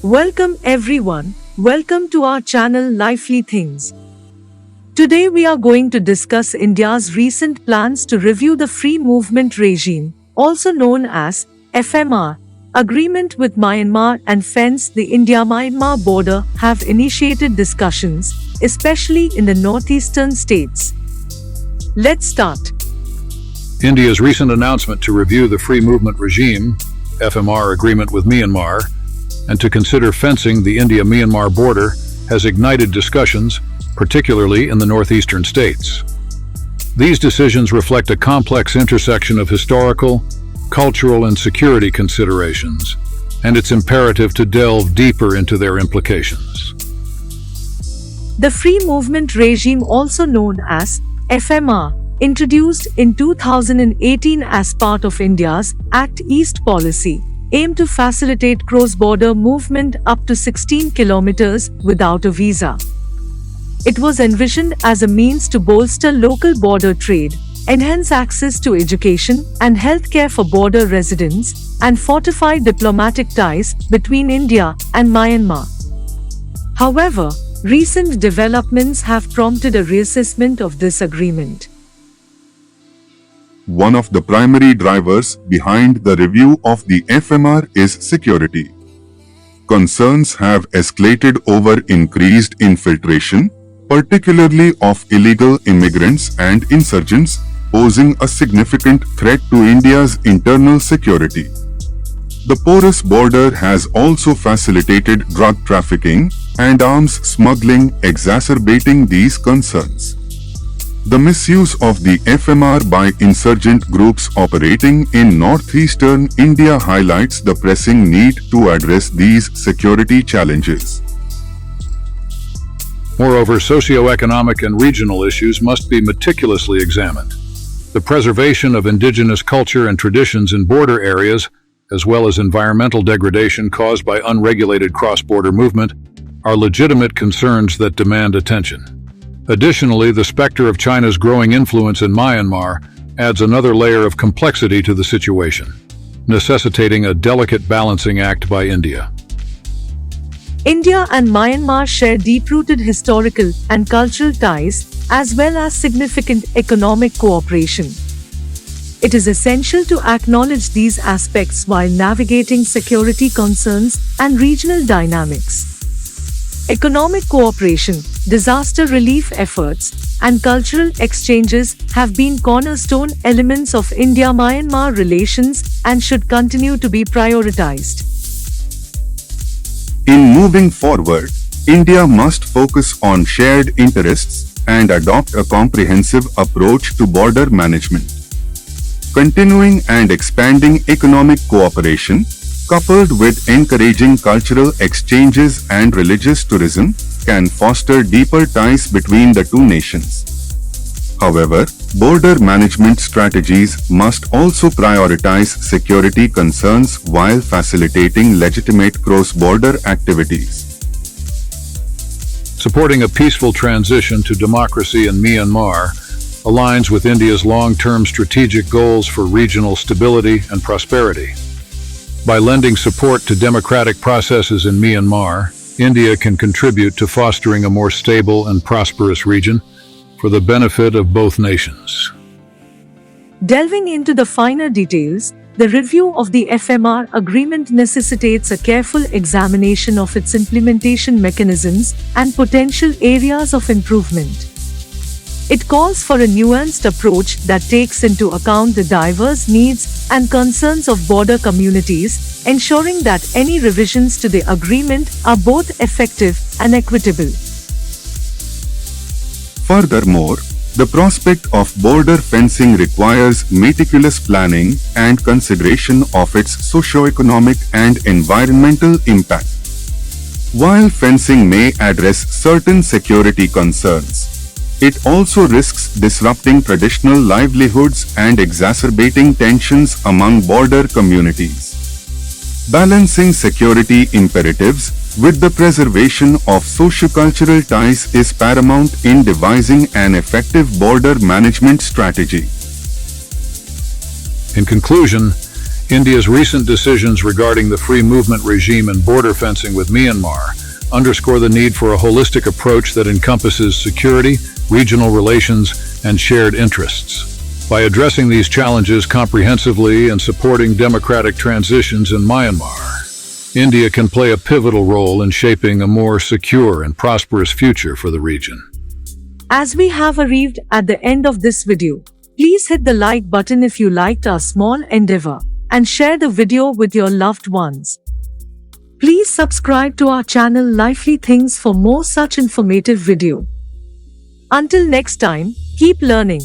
Welcome everyone, welcome to our channel Lively Things. Today we are going to discuss India's recent plans to review the Free Movement Regime, also known as FMR, agreement with Myanmar and fence the India-Myanmar border have initiated discussions, especially in the northeastern states. Let's start. India's recent announcement to review the Free Movement Regime, FMR agreement with Myanmar, and to consider fencing the India-Myanmar border has ignited discussions, particularly in the northeastern states. These decisions reflect a complex intersection of historical, cultural, and security considerations, and it's imperative to delve deeper into their implications. The Free Movement Regime, also known as FMR, introduced in 2018 as part of India's Act East policy, aimed to facilitate cross-border movement up to 16 kilometers without a visa. It was envisioned as a means to bolster local border trade, enhance access to education and healthcare for border residents, and fortify diplomatic ties between India and Myanmar. However, recent developments have prompted a reassessment of this agreement. One of the primary drivers behind the review of the FMR is security. Concerns have escalated over increased infiltration, particularly of illegal immigrants and insurgents, posing a significant threat to India's internal security. The porous border has also facilitated drug trafficking and arms smuggling, exacerbating these concerns. The misuse of the FMR by insurgent groups operating in northeastern India highlights the pressing need to address these security challenges. Moreover, socio-economic and regional issues must be meticulously examined. The preservation of indigenous culture and traditions in border areas, as well as environmental degradation caused by unregulated cross-border movement, are legitimate concerns that demand attention. Additionally, the specter of China's growing influence in Myanmar adds another layer of complexity to the situation, necessitating a delicate balancing act by India. India and Myanmar share deep-rooted historical and cultural ties, as well as significant economic cooperation. It is essential to acknowledge these aspects while navigating security concerns and regional dynamics. Economic cooperation, disaster relief efforts, and cultural exchanges have been cornerstone elements of India-Myanmar relations and should continue to be prioritized. In moving forward, India must focus on shared interests and adopt a comprehensive approach to border management. Continuing and expanding economic cooperation, coupled with encouraging cultural exchanges and religious tourism, can foster deeper ties between the two nations. However, border management strategies must also prioritize security concerns while facilitating legitimate cross-border activities. Supporting a peaceful transition to democracy in Myanmar aligns with India's long-term strategic goals for regional stability and prosperity. By lending support to democratic processes in Myanmar, India can contribute to fostering a more stable and prosperous region for the benefit of both nations. Delving into the finer details, the review of the FMR agreement necessitates a careful examination of its implementation mechanisms and potential areas of improvement. It calls for a nuanced approach that takes into account the diverse needs and concerns of border communities, ensuring that any revisions to the agreement are both effective and equitable. Furthermore, the prospect of border fencing requires meticulous planning and consideration of its socio-economic and environmental impact. While fencing may address certain security concerns, it also risks disrupting traditional livelihoods and exacerbating tensions among border communities. Balancing security imperatives with the preservation of socio-cultural ties is paramount in devising an effective border management strategy. In conclusion, India's recent decisions regarding the free movement regime and border fencing with Myanmar underscore the need for a holistic approach that encompasses security, regional relations, and shared interests. By addressing these challenges comprehensively and supporting democratic transitions in Myanmar, India can play a pivotal role in shaping a more secure and prosperous future for the region. As we have arrived at the end of this video, please hit the like button if you liked our small endeavor and share the video with your loved ones. Please subscribe to our channel Lively Things for more such informative video. Until next time, keep learning.